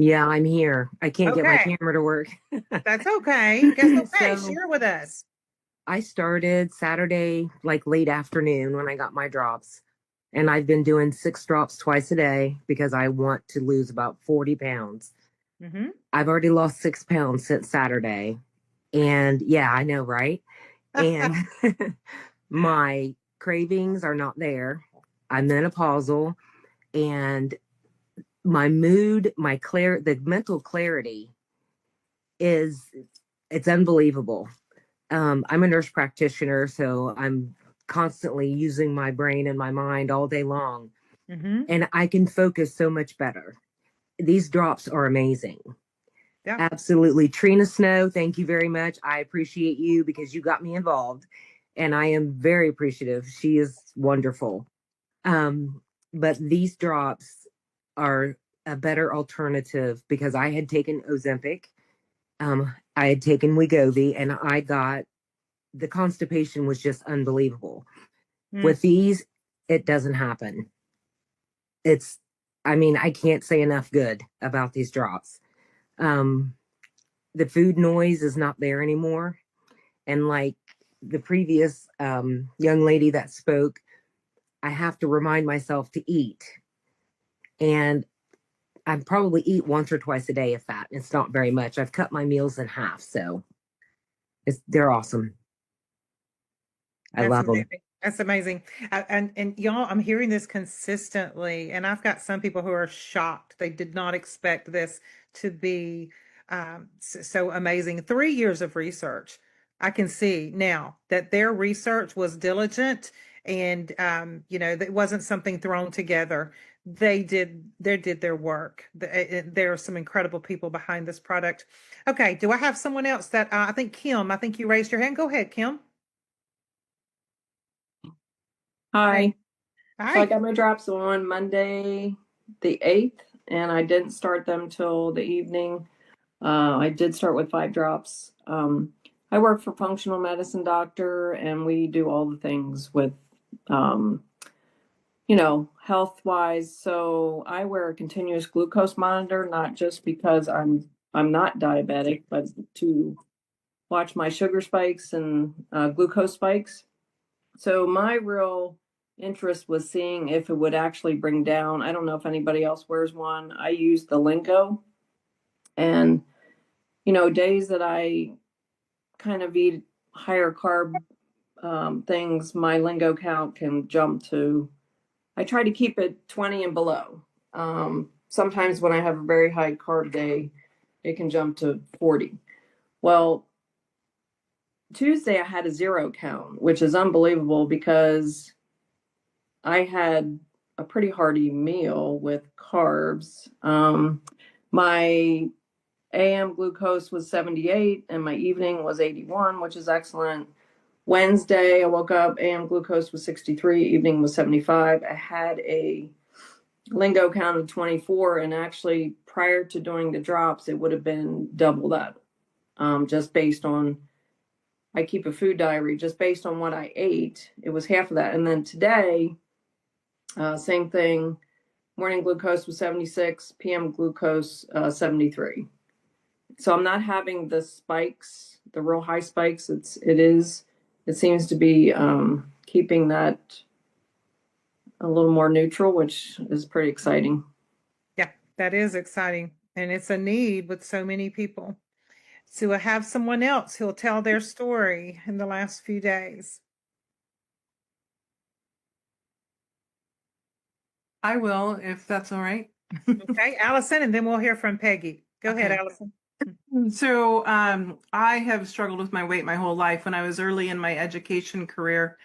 Yeah, I'm here. I can't get my Okay, camera to work. that's okay. That's okay. So Share with us. I started Saturday, like late afternoon when I got my drops. And I've been doing 6 drops twice a day because I want to lose about 40 pounds. Hmm. I've already lost 6 pounds since Saturday. And yeah, I know, right? And my cravings are not there. I'm menopausal and my mood, the mental clarity is it's unbelievable. I'm a nurse practitioner, so I'm constantly using my brain and my mind all day long, Hmm. and I can focus so much better. These drops are amazing. Yeah. Absolutely. Trina Snow, thank you very much. I appreciate you because you got me involved, and I am very appreciative. She is wonderful. Um, but these drops are a better alternative because I had taken Ozempic, I had taken Wegovy, and I got the constipation was just unbelievable. Mm. With these, it doesn't happen. It's, I mean, I can't say enough good about these drops. Um, the food noise is not there anymore. And like the previous young lady that spoke, I have to remind myself to eat. And I probably eat once or twice a day, if that. It's not very much. I've cut my meals in half. So they're awesome. I That's love them. amazing. That's amazing. And y'all, I'm hearing this consistently, and I've got some people who are shocked. They did not expect this to be so amazing. 3 years of research. I can see now that their research was diligent, and that wasn't something thrown together. They did their work. There are some incredible people behind this product. Okay, do I have someone else that I think Kim? I think you raised your hand. Go ahead, Kim. Hey. Hi. So I Hi. got my drops on Monday the 8th, and I didn't start them till the evening. I did start with 5 drops. I work for functional medicine doctor, and we do all the things with, um, health wise. So I wear a continuous glucose monitor, not just because I'm not diabetic, but to watch my sugar spikes and glucose spikes. So my real interest was seeing if it would actually bring down. I don't know if anybody else wears one. I use the Lingo, and days that I kind of eat higher carb things, my Lingo count can jump to. I try to keep it 20 and below. Sometimes when I have a very high carb day, it can jump to 40. Well, Tuesday I had a 0 count, which is unbelievable because I had a pretty hearty meal with carbs. My AM glucose was 78 and my evening was 81, which is excellent. Wednesday, I woke up, AM glucose was 63, evening was 75. I had a Lingo count of 24, and actually, prior to doing the drops, it would have been double that, just based on. I keep a food diary, just based on what I ate. It was half of that. And then today, same thing. Morning glucose was 76, PM glucose 73. So I'm not having the spikes, the real high spikes. It seems to be keeping that a little more neutral, which is pretty exciting. Yeah, that is exciting. And it's a need with so many people. So I have someone else who'll tell their story in the last few days. I will, if that's all right. Okay, Allison, and then we'll hear from Peggy. Go ahead, Okay. Allison. So, I have struggled with my weight my whole life. When I was early in my education career,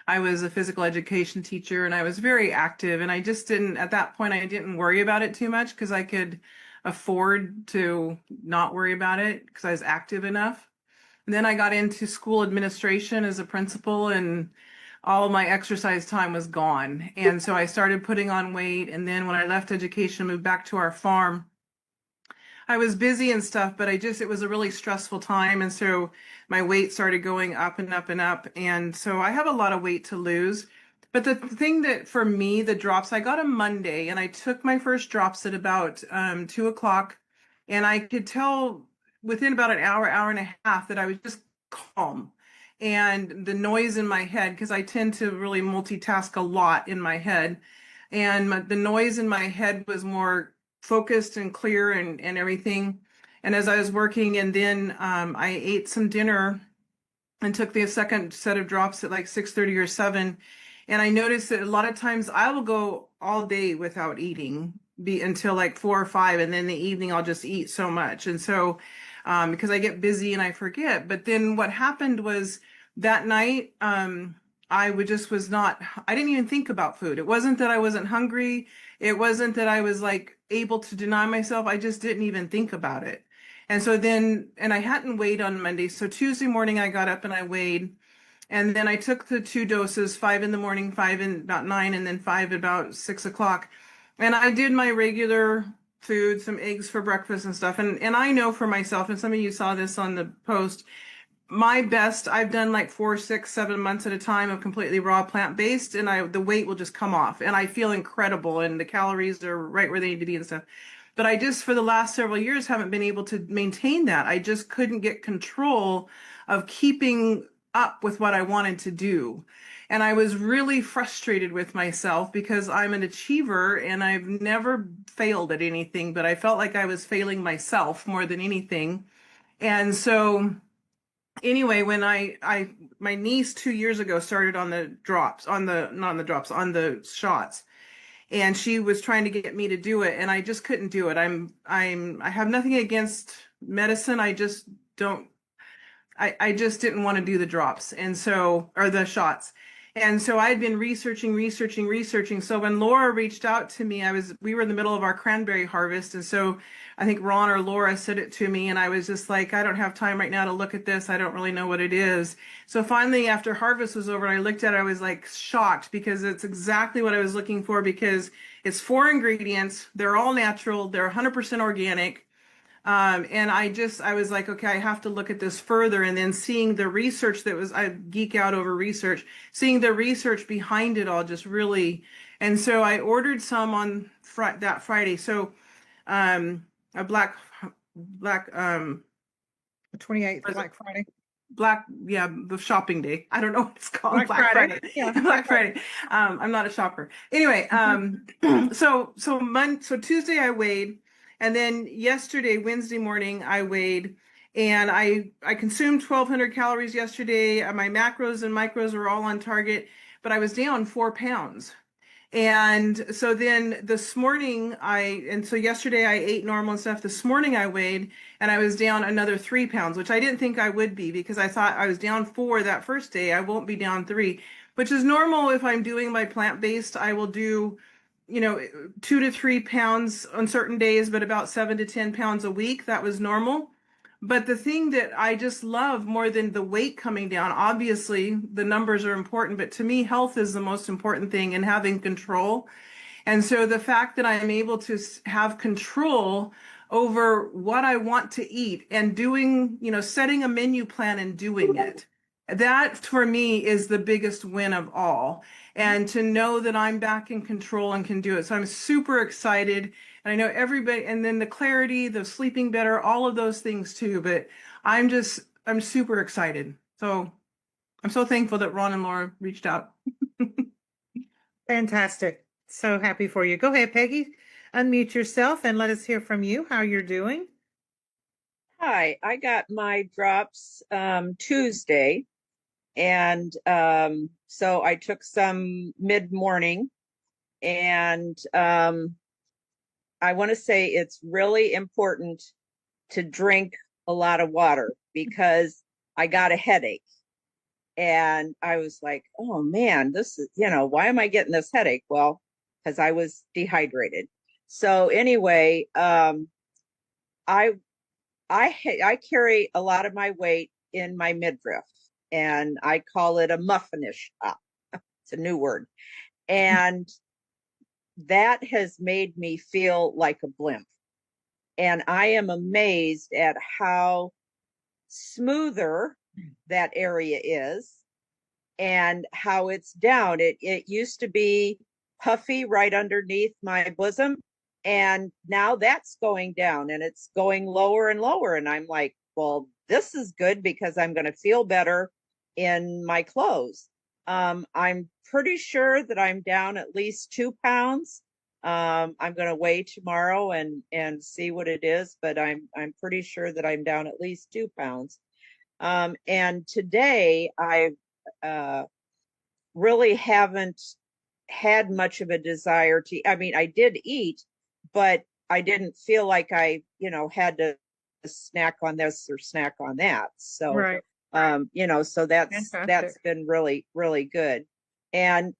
I was a physical education teacher and I was very active. And I just didn't, at that point, I didn't worry about it too much because I could afford to not worry about it because I was active enough. And then I got into school administration as a principal, and all my exercise time was gone. And so I started putting on weight. And then when I left education, moved back to our farm, I was busy and stuff, but it was a really stressful time. And so my weight started going up and up and up. And so I have a lot of weight to lose. But the thing that for me, the drops, I got a Monday and I took my first drops at about 2 o'clock And I could tell within about an hour, hour and a half that I was just calm. And the noise in my head, because I tend to really multitask a lot in my head, and the noise in my head was more focused and clear and everything. And as I was working, and then I ate some dinner and took the second set of drops at like 6:30 or 7. And I noticed that a lot of times I will go all day without eating be until like 4 or 5, and then in the evening I'll just eat so much. And so because I get busy and I forget. But then what happened was that night I would just was not, I didn't even think about food. It wasn't that I wasn't hungry. It wasn't that I was like able to deny myself. I just didn't even think about it. And so then, and I hadn't weighed on Monday. So Tuesday morning I got up and I weighed. And then I took the 2 doses, 5 in the morning, 5 in about 9, and then 5 about 6 o'clock. And I did my regular food, some eggs for breakfast and stuff. And I know for myself, and some of you saw this on the post, my best, I've done like 4, 6, 7 months at a time of completely raw plant-based, and the weight will just come off. And I feel incredible, and the calories are right where they need to be and stuff. But I just, for the last several years, haven't been able to maintain that. I just couldn't get control of keeping up with what I wanted to do. And I was really frustrated with myself because I'm an achiever and I've never failed at anything, but I felt like I was failing myself more than anything. And so anyway, when my niece 2 years ago started on the drops, on the, not on the drops, on the shots, and she was trying to get me to do it, and I just couldn't do it. I have nothing against medicine. I just don't, I just didn't want to do the drops. And so, or the shots. And so I'd been researching. So when Laura reached out to me, we were in the middle of our cranberry harvest. And so I think Ron or Laura said it to me, and I was just like, I don't have time right now to look at this. I don't really know what it is. So finally, after harvest was over and I looked at it, I was like shocked because it's exactly what I was looking for, because it's 4 ingredients. They're all natural. They're 100% organic. And I was like, okay, I have to look at this further. And then seeing the research I geek out over research, seeing the research behind it all just really, and so I ordered some on that Friday. So, a black, 28th, yeah, the shopping day. I don't know what it's called. Black Friday. Yeah. Black Friday. I'm not a shopper. Anyway, so Tuesday I weighed, and then Wednesday morning I weighed, and I consumed 1,200 calories yesterday. My macros and micros were all on target, but I was down 4 pounds. And so then this morning so yesterday I ate normal and stuff. This morning I weighed and I was down another 3 pounds, which I didn't think I would be because I thought I was down 4 that first day. I won't be down 3, which is normal. If I'm doing my plant-based, I will do, 2 to 3 pounds on certain days, but about 7 to 10 pounds a week. That was normal. But the thing that I just love more than the weight coming down, obviously the numbers are important, but to me, health is the most important thing, and having control. And so the fact that I'm able to have control over what I want to eat and doing, setting a menu plan and doing it, that for me is the biggest win of all. And to know that I'm back in control and can do it. So I'm super excited. And I know everybody, and then the clarity, the sleeping better, all of those things too. But I'm super excited. So I'm so thankful that Ron and Laura reached out. Fantastic. So happy for you. Go ahead, Peggy. Unmute yourself and let us hear from you how you're doing. Hi, I got my drops Tuesday, and so I took some mid-morning, and I want to say it's really important to drink a lot of water because I got a headache. And I was like, oh man, this is, why am I getting this headache? Well, because I was dehydrated. So anyway, I carry a lot of my weight in my midriff, and I call it a muffinish top. It's a new word. And that has made me feel like a blimp. And I am amazed at how smoother that area is and how it's down. It used to be puffy right underneath my bosom, And now that's going down and it's going lower and lower. And I'm like, well, this is good because I'm going to feel better in my clothes. I'm pretty sure that I'm down at least 2 pounds. I'm going to weigh tomorrow and see what it is, but I'm pretty sure that I'm down at least 2 pounds. And today I really haven't had much of a desire to, I mean, I did eat, but I didn't feel like I, had to snack on this or snack on that. So, Right. so that's Fantastic. been really, really good. And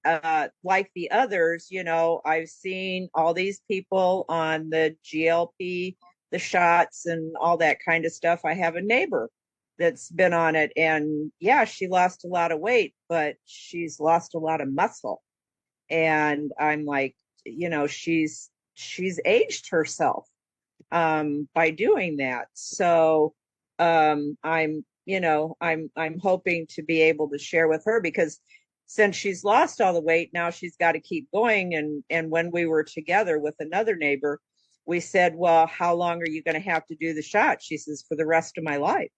like the others, I've seen all these people on the GLP, the shots and all that kind of stuff. I have a neighbor that's been on it, and yeah, she lost a lot of weight, but she's lost a lot of muscle. And I'm like, she's aged herself by doing that. So I'm hoping to be able to share with her, because since she's lost all the weight, now she's got to keep going. And when we were together with another neighbor, we said, well, how long are you going to have to do the shot? She says, for the rest of my life.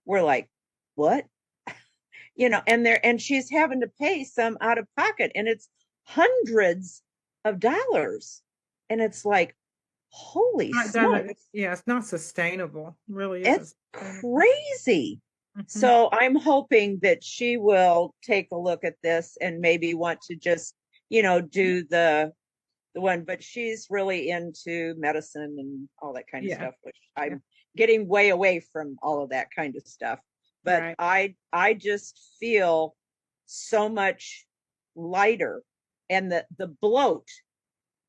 We're like, what? And she's having to pay some out of pocket, and it's hundreds of dollars. And it's like, holy smokes. Yeah, it's not sustainable. Really It's isn't sustainable. crazy. So I'm hoping that she will take a look at this and maybe want to just, do the one, but she's really into medicine and all that kind of stuff, which I'm getting way away from all of that kind of stuff. But Right. I just feel so much lighter. And the bloat,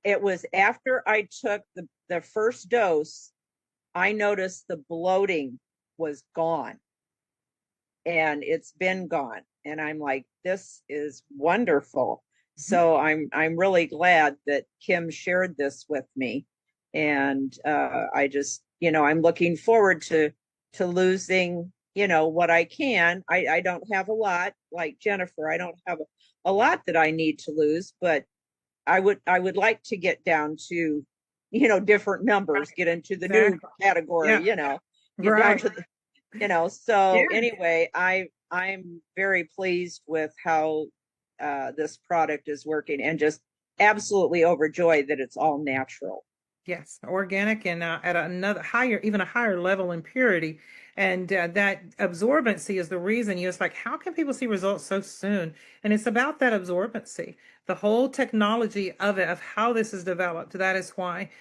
it was after I took the first dose, I noticed the bloating was gone, and it's been gone. And I'm like, this is wonderful. So I'm really glad that Kim shared this with me. And I just, I'm looking forward to losing, what I can. I don't have a lot like Jennifer. I don't have a lot that I need to lose, but I would like to get down to, different numbers, get into the new category, get down to the, so anyway, I'm very pleased with how this product is working, and just absolutely overjoyed that it's all natural. Yes, organic and at another higher, even a higher level in purity. And that absorbency is the reason it's like, how can people see results so soon? And it's about that absorbency, the whole technology of it, of how this is developed. That is why